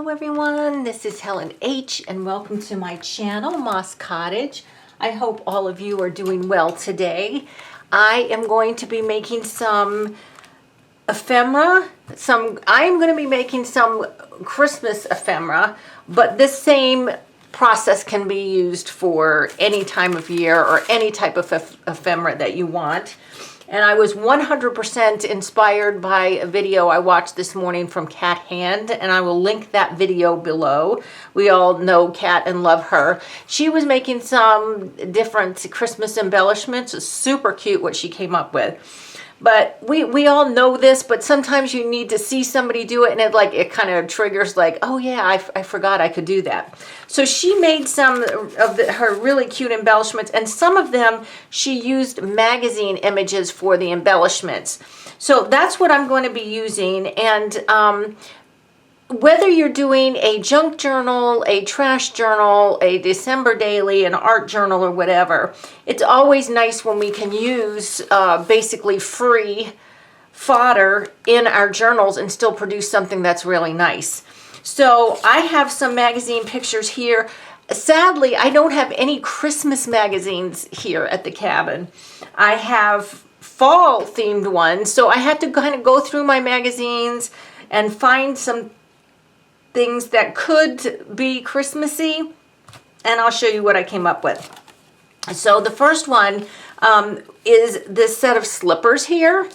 Hello everyone, this is Helen H. and welcome to my channel, Moss Cottage. I hope all of you are doing well today. I am going to be making some ephemera. I'm going to be making some Christmas ephemera, but this same process can be used for any time of year or any type of ephemera that you want. And I was 100% inspired by a video I watched this morning from Kat Hand, and I will link that video below. We all know Kat and love her. She was making some different Christmas embellishments. It's super cute what she came up with. But we all know this, but sometimes you need to see somebody do it, and it kind of triggers like, oh yeah, I forgot I could do that. So she made some of her really cute embellishments, and some of them she used magazine images for the embellishments. So that's what I'm going to be using. And whether you're doing a junk journal, a trash journal, a December daily, an art journal, or whatever, it's always nice when we can use basically free fodder in our journals and still produce something that's really nice. So I have some magazine pictures here. Sadly, I don't have any Christmas magazines here at the cabin. I have fall themed ones, so I had to kind of go through my magazines and find some things that could be Christmassy, and I'll show you what I came up with. So the first one is this set of slippers here,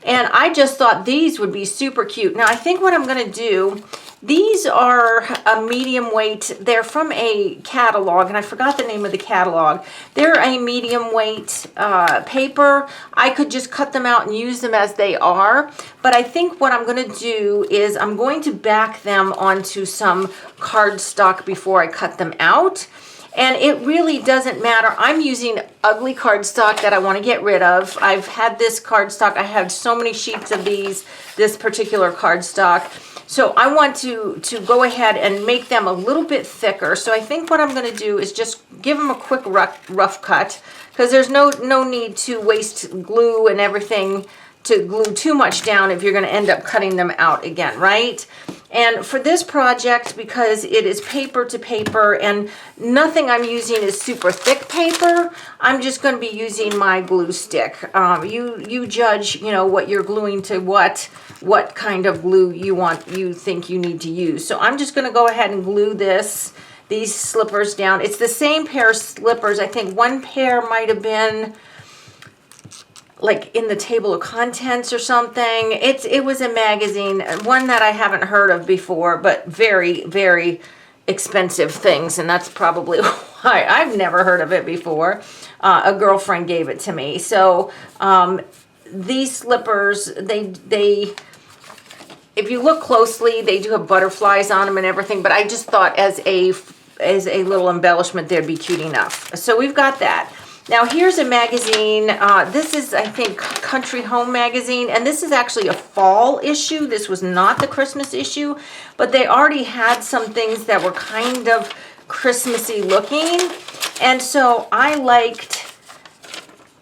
and I just thought these would be super cute. Now I think what I'm going to do, these are a medium weight. They're from a catalog, and I forgot the name of the catalog. They're a medium weight paper. I could just cut them out and use them as they are, but I think what I'm going to do is I'm going to back them onto some cardstock before I cut them out. And it really doesn't matter. I'm using ugly cardstock that I want to get rid of. I've had this cardstock. I have so many sheets of this particular cardstock. So I want to go ahead and make them a little bit thicker. So I think what I'm going to do is just give them a quick rough cut, because there's no need to waste glue and everything to glue too much down if you're going to end up cutting them out again, right? And for this project, because it is paper to paper and nothing I'm using is super thick paper, I'm just going to be using my glue stick. You judge, what you're gluing to what kind of glue you think you need to use. So I'm just going to go ahead and glue these slippers down. It's the same pair of slippers. I think one pair might have been like in the table of contents or something. It was a magazine, one that I haven't heard of before, but very, very expensive things, and that's probably why I've never heard of it before. A girlfriend gave it to me. So these slippers, they if you look closely, they do have butterflies on them and everything, but I just thought as a little embellishment they'd be cute enough. So we've got that. Now here's a magazine. This is, I think, Country Home Magazine, and this is actually a fall issue. This was not the Christmas issue, but they already had some things that were kind of Christmassy looking, and so I liked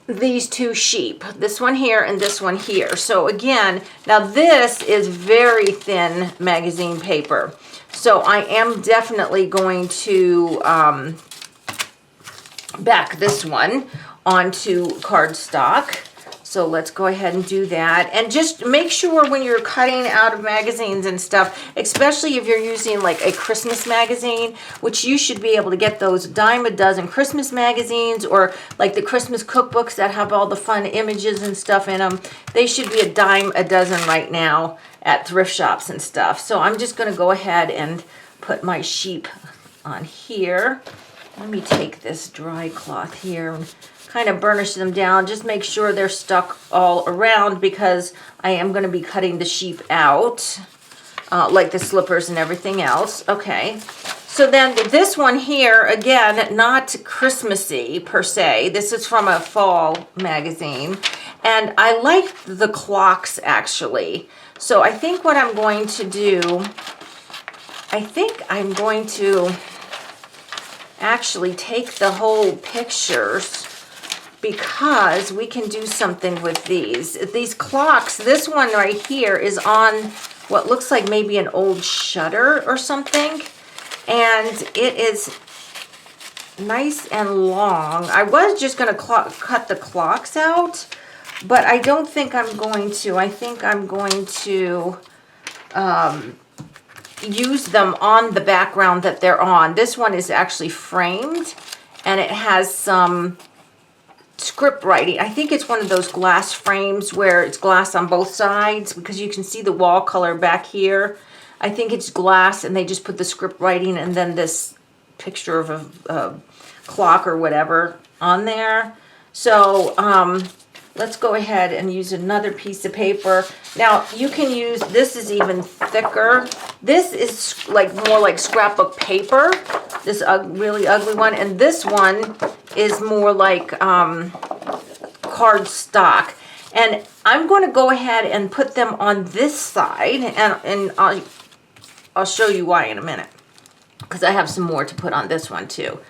these two sheep, this one here and this one here. So again, now this is very thin magazine paper, so I am definitely going to back this one onto cardstock. So let's go ahead and do that. And just make sure when you're cutting out of magazines and stuff, especially if you're using like a Christmas magazine, which you should be able to get those dime a dozen Christmas magazines, or like the Christmas cookbooks that have all the fun images and stuff in them. They should be a dime a dozen right now at thrift shops and stuff. So I'm just going to go ahead and put my sheep on here. Let me take this dry cloth here and kind of burnish them down. Just make sure they're stuck all around, because I am going to be cutting the sheep out, like the slippers and everything else. Okay, so then this one here, again, not Christmassy per se. This is from a fall magazine, and I like the clocks actually. So I think what I'm going to do, I'm going to actually take the whole pictures, because we can do something with these clocks. This one right here is on what looks like maybe an old shutter or something. And it is nice and long. I was just going to cut the clocks out, but I don't think I'm going to. I think I'm going to use them on the background that they're on. This one is actually framed, and it has some script writing. I think it's one of those glass frames where it's glass on both sides, because you can see the wall color back here. I think it's glass, and they just put the script writing and then this picture of a clock or whatever on there. So let's go ahead and use another piece of paper. Now you can use, this is even thicker. This is like more like scrapbook paper, this really ugly one, and this one is more like cardstock. And I'm going to go ahead and put them on this side, and I'll show you why in a minute, because I have some more to put on this one too.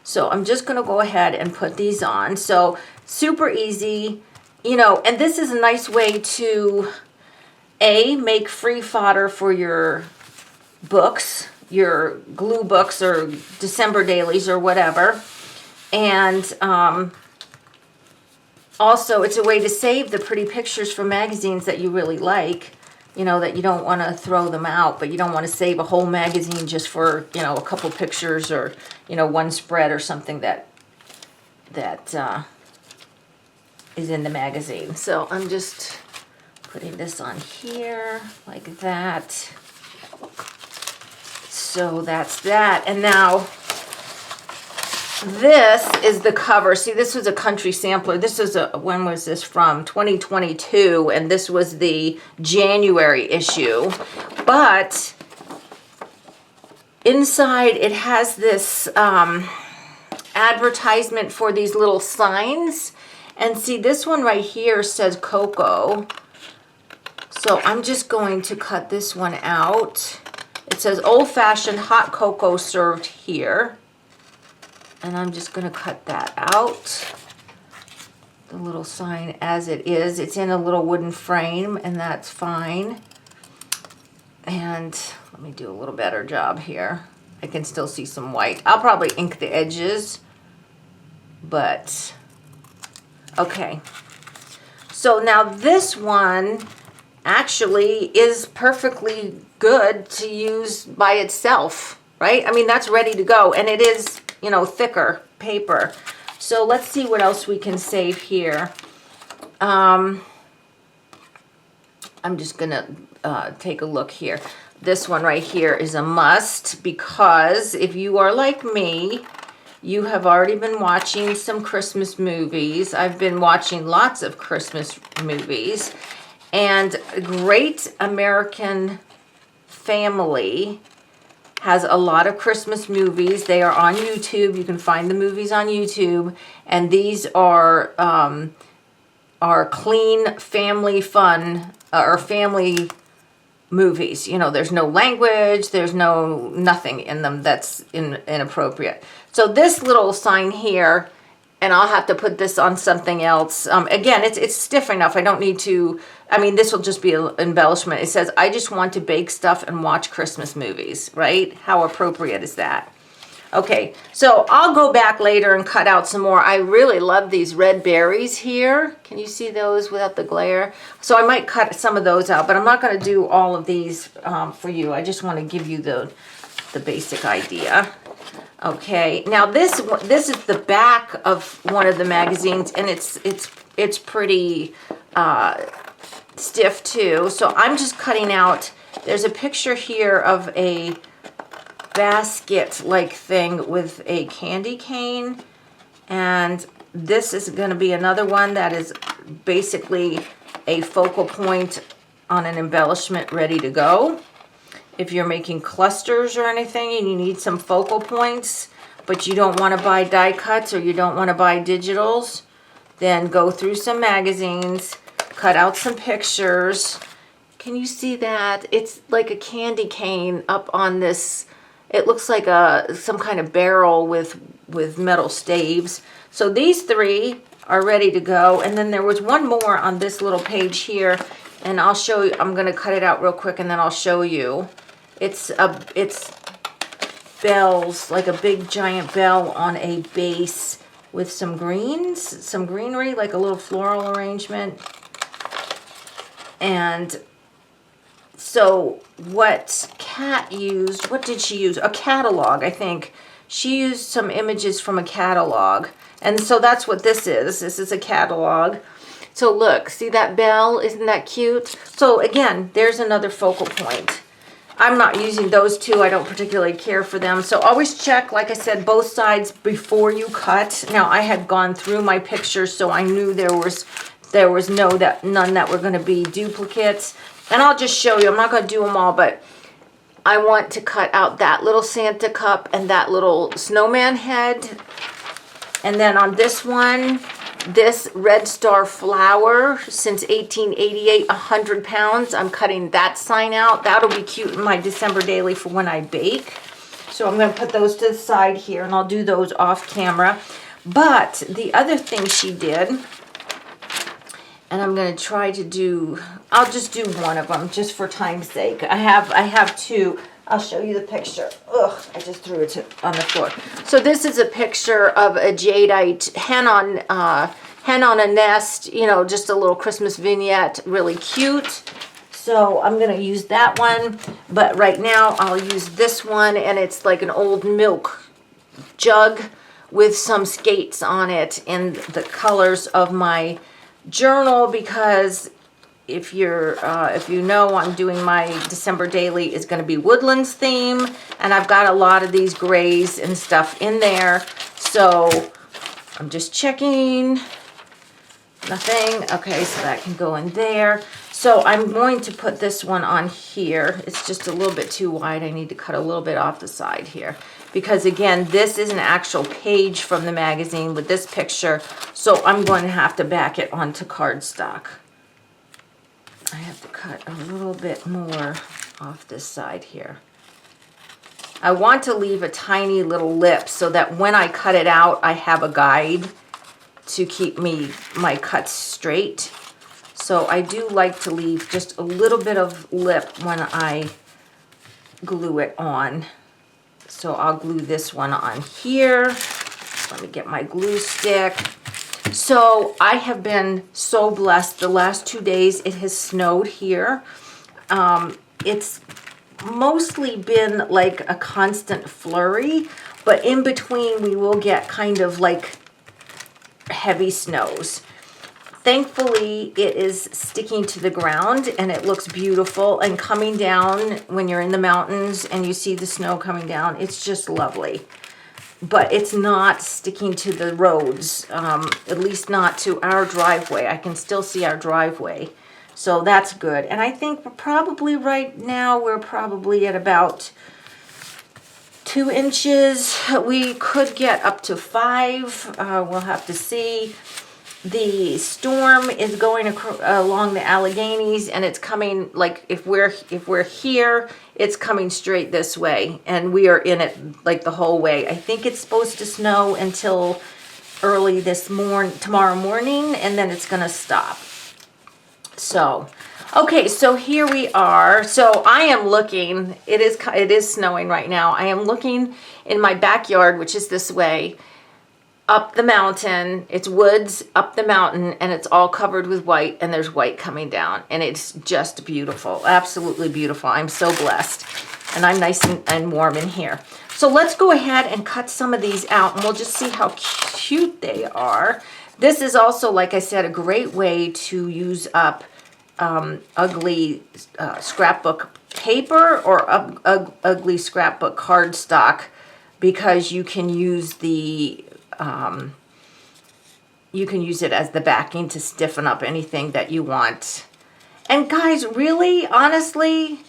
So I'm just going to go ahead and put these on. So super easy, you know, and this is a nice way to make free fodder for your books, your glue books or December dailies or whatever. And also it's a way to save the pretty pictures from magazines that you really like, you know, that you don't want to throw them out, but you don't want to save a whole magazine just for, you know, a couple pictures or, you know, one spread or something that is in the magazine. So I'm just putting this on here like that. So that's that. And now this is the cover. See, this was a country sampler. This was when was this from? 2022, and this was the January issue. But inside it has this advertisement for these little signs. And see, this one right here says cocoa. So I'm just going to cut this one out. It says old-fashioned hot cocoa served here. And I'm just going to cut that out. The little sign as it is. It's in a little wooden frame, and that's fine. And let me do a little better job here. I can still see some white. I'll probably ink the edges, but okay. So now this one actually is perfectly good to use by itself, right? I mean, that's ready to go, and it is, you know, thicker paper. So let's see what else we can save here. I'm just gonna take a look here. This one right here is a must, because if you are like me, you have already been watching some Christmas movies. I've been watching lots of Christmas movies, and Great American Family has a lot of Christmas movies. They are on YouTube. You can find the movies on YouTube, and these are clean family fun or family movies. You know, there's no language, there's nothing in them that's inappropriate. So this little sign here, and I'll have to put this on something else. Again, it's stiff enough. I don't need to, I mean, this will just be an embellishment. It says, I just want to bake stuff and watch Christmas movies, right? How appropriate is that? Okay, so I'll go back later and cut out some more. I really love these red berries here. Can you see those without the glare? So I might cut some of those out, but I'm not going to do all of these for you. I just want to give you the basic idea. Okay, now this is the back of one of the magazines, and it's pretty stiff too. So I'm just cutting out. There's a picture here of a basket-like thing with a candy cane, and this is going to be another one that is basically a focal point on an embellishment ready to go. If you're making clusters or anything and you need some focal points, but you don't want to buy die cuts or you don't want to buy digitals, then go through some magazines, cut out some pictures. Can you see that? It's like a candy cane up on this. It looks like some kind of barrel with metal staves. So these three are ready to go. And then there was one more on this little page here. And I'll show you, I'm going to cut it out real quick and then I'll show you. It's bells, like a big giant bell on a base with some greens, some greenery, like a little floral arrangement. And so what Kat used, what did she use? A catalog, I think. She used some images from a catalog. And so that's what this is. This is a catalog. So look, see that bell? Isn't that cute? So again, there's another focal point. I'm not using those two. I don't particularly care for them. So always check, like I said, both sides before you cut. Now I had gone through my pictures, so I knew there was none that were going to be duplicates. And I'll just show you. I'm not going to do them all, but I want to cut out that little Santa cup and that little snowman head. And then on this one, this red star flower, since 1888, 100 pounds. I'm cutting that sign out. That'll be cute in my December daily for when I bake. So I'm going to put those to the side here, and I'll do those off camera. But the other thing she did, and I'm going to try to do, I'll just do one of them just for time's sake. I have two. I'll show you the picture. Ugh, I just threw it on the floor. So this is a picture of a jadeite hen on a nest, you know, just a little Christmas vignette, really cute. So I'm going to use that one, but right now I'll use this one, and it's like an old milk jug with some skates on it in the colors of my journal, because if you know, I'm doing my December daily is going to be woodlands theme, and I've got a lot of these grays and stuff in there. So I'm just checking. Nothing. Okay, so that can go in there. So I'm going to put this one on here. It's just a little bit too wide. I need to cut a little bit off the side here, because again, this is an actual page from the magazine with this picture. So I'm going to have to back it onto cardstock. I have to cut a little bit more off this side here. I want to leave a tiny little lip so that when I cut it out, I have a guide to keep my cuts straight. So I do like to leave just a little bit of lip when I glue it on. So I'll glue this one on here. Let me get my glue stick. So I have been so blessed. The last 2 days it has snowed here. It's mostly been like a constant flurry, but in between we will get kind of like heavy snows. Thankfully, it is sticking to the ground and it looks beautiful, and coming down when you're in the mountains and you see the snow coming down, it's just lovely. But it's not sticking to the roads, at least not to our driveway. I can still see our driveway, so that's good. And I think right now we're probably at about 2 inches. We could get up to 5. We'll have to see. The storm is going along the Alleghenies, and it's coming, like, if we're here, it's coming straight this way, and we are in it like the whole way. I think it's supposed to snow until early tomorrow morning, and then it's gonna stop. So okay, so here we are. So I am looking, it is snowing right now. I am looking in my backyard, which is this way, up the mountain. It's woods up the mountain, and it's all covered with white, and there's white coming down, and it's just beautiful, absolutely beautiful. I'm so blessed, and I'm nice and warm in here. So let's go ahead and cut some of these out, and we'll just see how cute they are. This is also, like I said, a great way to use up ugly scrapbook paper or ugly scrapbook cardstock, because you can use it as the backing to stiffen up anything that you want. And guys, really, honestly,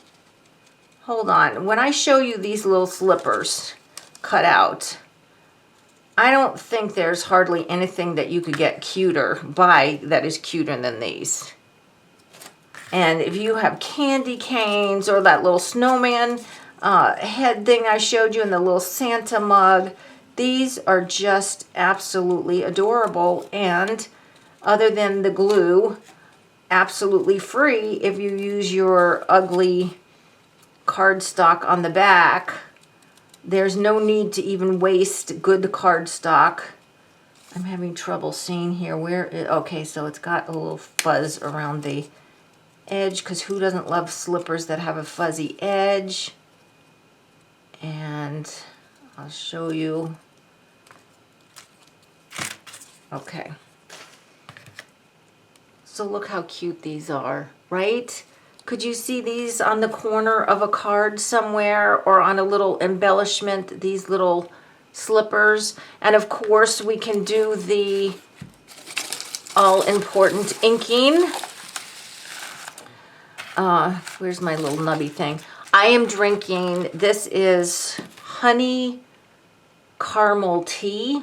hold on. When I show you these little slippers cut out, I don't think there's hardly anything that you could get that is cuter than these. And if you have candy canes or that little snowman head thing I showed you, and the little Santa mug, these are just absolutely adorable. And other than the glue, absolutely free if you use your ugly cardstock on the back. There's no need to even waste good cardstock. I'm having trouble seeing here okay, so it's got a little fuzz around the edge, because who doesn't love slippers that have a fuzzy edge? And I'll show you. Okay. So look how cute these are, right? Could you see these on the corner of a card somewhere, or on a little embellishment, these little slippers? And of course we can do the all-important inking. Where's my little nubby thing? I am drinking, this is honey caramel tea.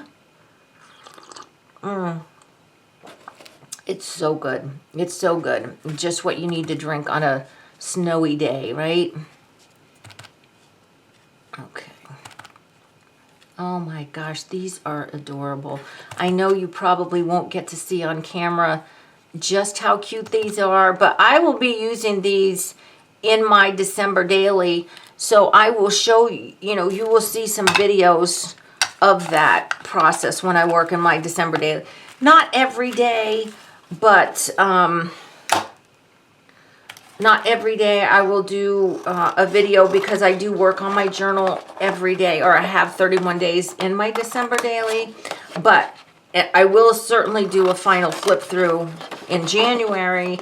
It's so good. It's so good. Just what you need to drink on a snowy day, right? Okay. Oh my gosh, these are adorable. I know you probably won't get to see on camera just how cute these are, but I will be using these in my December daily. So I will show you, you will see some videos of that process when I work in my December daily. Not every day, but not every day I will do a video, because I do work on my journal every day, or I have 31 days in my December daily. But I will certainly do a final flip through in January.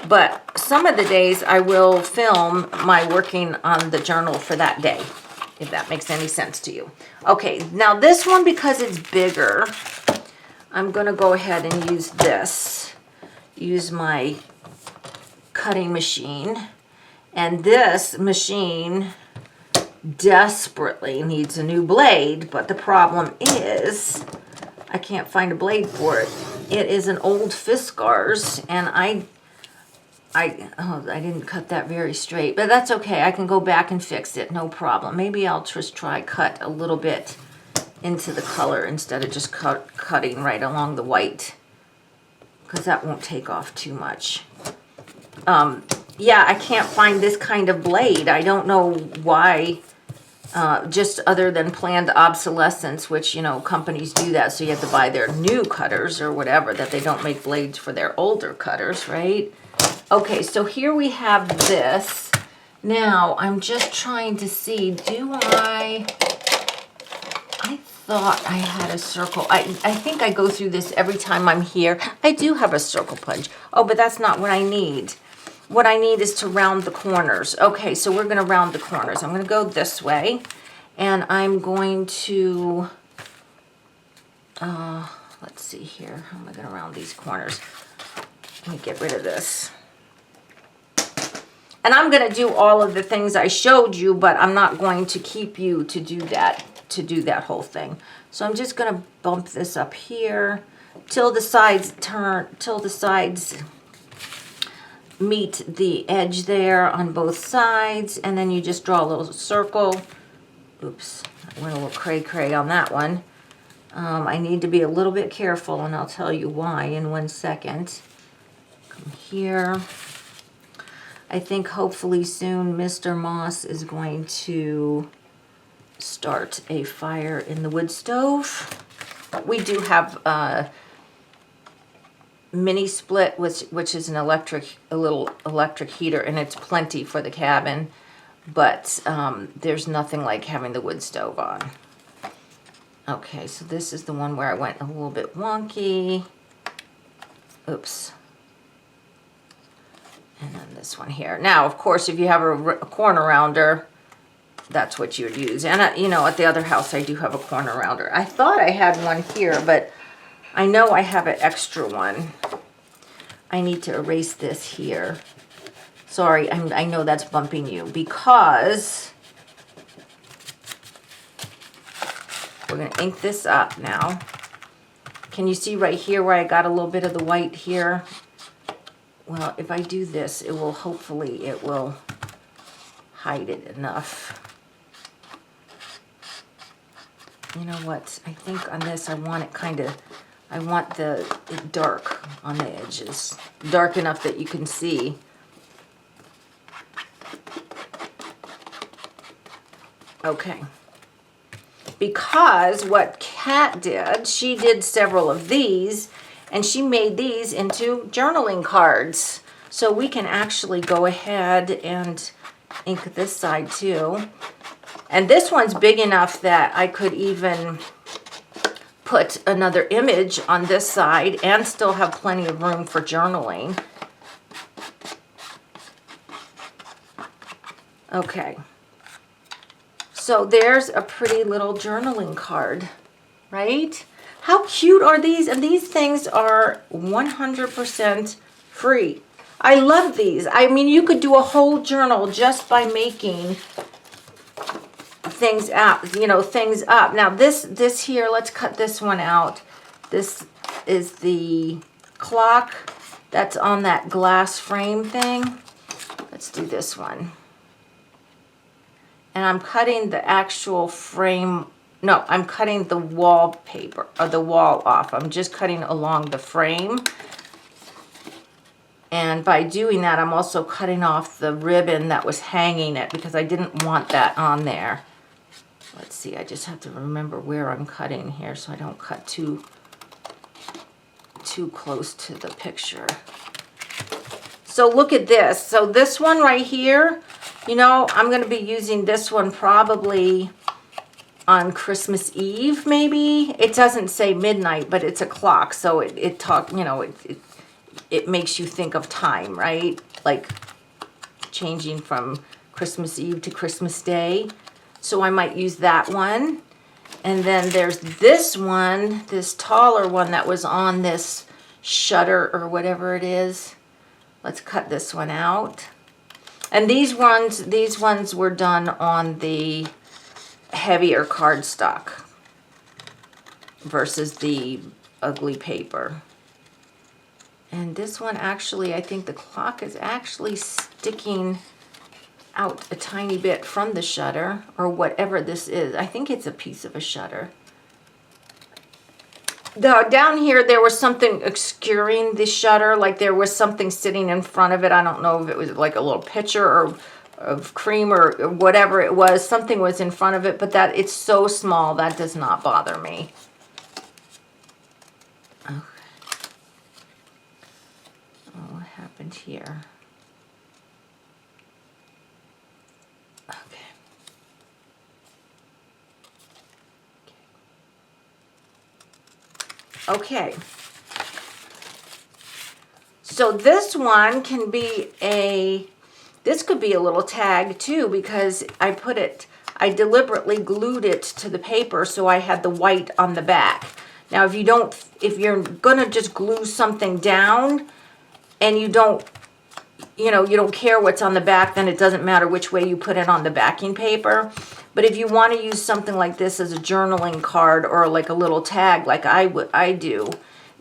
But some of the days I will film my working on the journal for that day, if that makes any sense to you. Okay, now this one, because it's bigger, I'm going to go ahead and use this. Use my cutting machine. And this machine desperately needs a new blade, but the problem is I can't find a blade for it. It is an old Fiskars, and I didn't cut that very straight, but that's okay. I can go back and fix it, no problem. Maybe I'll just try cut a little bit into the color instead of just cutting right along the white, because that won't take off too much. Yeah, I can't find this kind of blade. I don't know why, just other than planned obsolescence, which, companies do that, so you have to buy their new cutters or whatever, that they don't make blades for their older cutters, right? Okay, so here we have this. Now, I'm just trying to see, I thought I had a circle. I think I go through this every time I'm here. I do have a circle punch. Oh, but that's not what I need. What I need is to round the corners. Okay, so we're going to round the corners. I'm going to go this way, and I'm going to, let's see here. How am I going to round these corners? Let me get rid of this. And I'm going to do all of the things I showed you, but I'm not going to keep you to do that whole thing. So I'm just going to bump this up here till the sides meet the edge there on both sides, and then you just draw a little circle. Oops, I went a little cray-cray on that one. I need to be a little bit careful, and I'll tell you why in 1 second. Come here. I think hopefully soon Mr. Moss is going to start a fire in the wood stove. We do have a mini split, which is a little electric heater, and it's plenty for the cabin, but there's nothing like having the wood stove on. Okay, so this is the one where I went a little bit wonky. Oops. And then this one here. Now, of course, if you have a corner rounder, that's what you would use. And, at the other house, I do have a corner rounder. I thought I had one here, but I know I have an extra one. I need to erase this here. Sorry, I know that's bumping you, because we're going to ink this up now. Can you see right here where I got a little bit of the white here? Well, if I do this, hopefully it will hide it enough. You know what? I think on this I want it kind of I want it dark on the edges. Dark enough that you can see. Okay. Because what Kat did, she did several of these, and she made these into journaling cards. So we can actually go ahead and ink this side too. And this one's big enough that I could even put another image on this side and still have plenty of room for journaling. Okay. So there's a pretty little journaling card, right? How cute are these? And these things are 100% free. I love these. I mean, you could do a whole journal just by making things out, you know, things up. Now this here, let's cut this one out. This is the clock that's on that glass frame thing. Let's do this one. And I'm cutting the actual frame. No, I'm cutting the wallpaper or the wall off. I'm just cutting along the frame. And by doing that, I'm also cutting off the ribbon that was hanging it because I didn't want that on there. Let's see, I just have to remember where I'm cutting here so I don't cut too close to the picture. So look at this. So this one right here, you know, I'm going to be using this one probably on Christmas Eve, maybe. It doesn't say midnight, but it's a clock, so it makes you think of time, right? Like changing from Christmas Eve to Christmas Day. So I might use that one. And then there's this one, this taller one that was on this shutter or whatever it is. Let's cut this one out. And these ones were done on the heavier cardstock versus the ugly paper. And this one actually, I think the clock is actually sticking out a tiny bit from the shutter or whatever this is. I think it's a piece of a shutter. Down here there was something obscuring the shutter, like there was something sitting in front of it. I don't know if it was like a little pitcher or of cream or whatever it was. Something was in front of it, but that it's so small that does not bother me. Okay. Oh, what happened here? Okay, so this one can be this could be a little tag too, because I deliberately glued it to the paper so I had the white on the back. Now if you're gonna just glue something down and you don't care what's on the back, then it doesn't matter which way you put it on the backing paper. But if you want to use something like this as a journaling card or like a little tag like I do,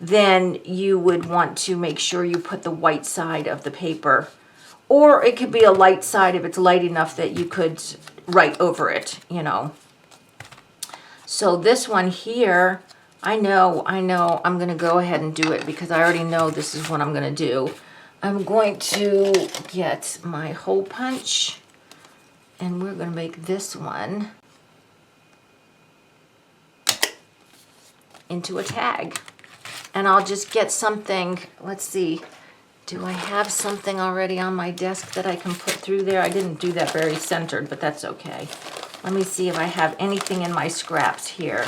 then you would want to make sure you put the white side of the paper. Or it could be a light side if it's light enough that you could write over it, you know. So this one here, I know I'm going to go ahead and do it because I already know this is what I'm going to do. I'm going to get my hole punch. And we're going to make this one into a tag. And I'll just get something, let's see, do I have something already on my desk that I can put through there? I didn't do that very centered, but that's okay. Let me see if I have anything in my scraps here.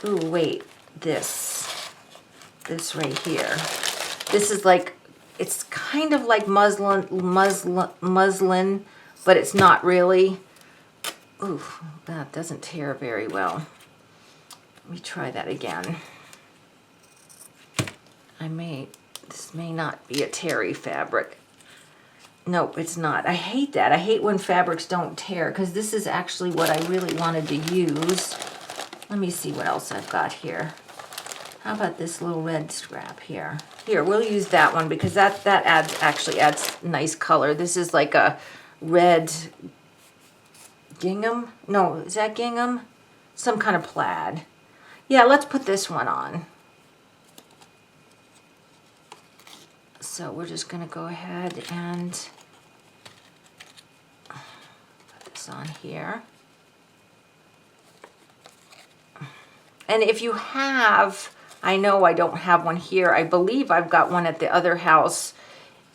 Ooh, wait, this right here. This is like, it's kind of like muslin, but it's not really. Ooh, that doesn't tear very well. Let me try that again. This may not be a terry fabric. Nope, it's not. I hate that. I hate when fabrics don't tear because this is actually what I really wanted to use. Let me see what else I've got here. How about this little red scrap here? Here, we'll use that one because that actually adds nice color. This is like a red gingham. No, is that gingham? some kind of plaid. Yeah, let's put this one on. So we're just going to go ahead and put this on here. And if you have, I know I don't have one here. I believe I've got one at the other house.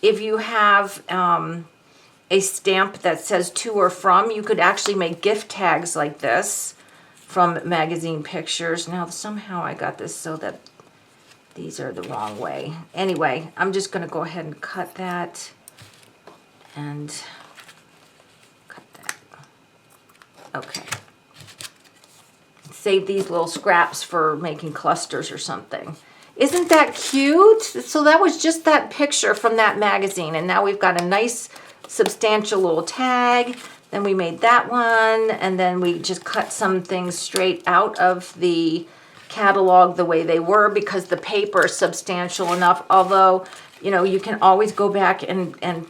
If you have a stamp that says to or from, you could actually make gift tags like this from magazine pictures. Now, somehow I got this so that these are the wrong way. Anyway, I'm just going to go ahead and cut that and cut that. Okay. Save these little scraps for making clusters or something. Isn't that cute? So that was just that picture from that magazine, and now we've got a nice substantial little tag. Then we made that one, and then we just cut some things straight out of the catalog the way they were because the paper is substantial enough. Although, you know, you can always go back and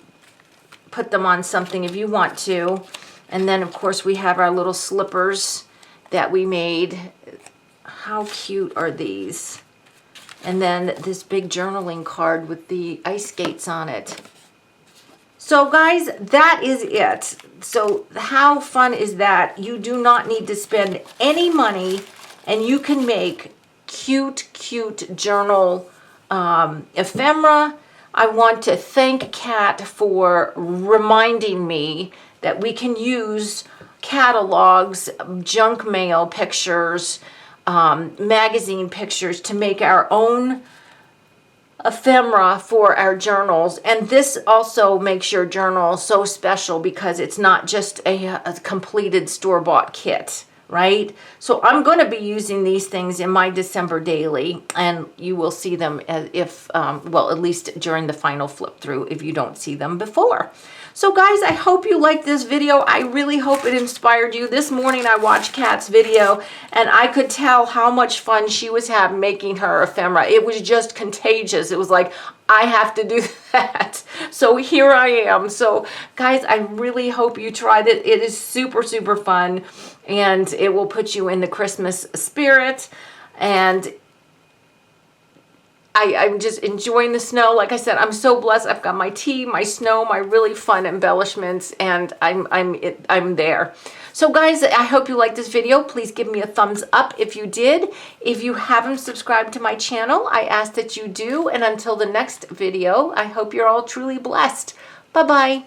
put them on something if you want to. And then, of course, we have our little slippers that we made. How cute are these? And then this big journaling card with the ice skates on it. So guys, that is it. So how fun is that? You do not need to spend any money, and you can make cute, cute journal ephemera. I want to thank Kat for reminding me that we can use catalogs, junk mail pictures, magazine pictures to make our own ephemera for our journals. And this also makes your journal so special because it's not just a completed store-bought kit, right? So I'm going to be using these things in my December daily, and you will see them if, well, at least during the final flip through if you don't see them before. So guys, I hope you liked this video. I really hope it inspired you. This morning I watched Kat's video, and I could tell how much fun she was having making her ephemera. It was just contagious. It was like, I have to do that. So here I am. So guys, I really hope you tried it. It is super, super fun, and it will put you in the Christmas spirit. And I'm just enjoying the snow. Like I said, I'm so blessed. I've got my tea, my snow, my really fun embellishments, and I'm there. So guys, I hope you liked this video. Please give me a thumbs up if you did. If you haven't subscribed to my channel, I ask that you do. And until the next video, I hope you're all truly blessed. Bye-bye.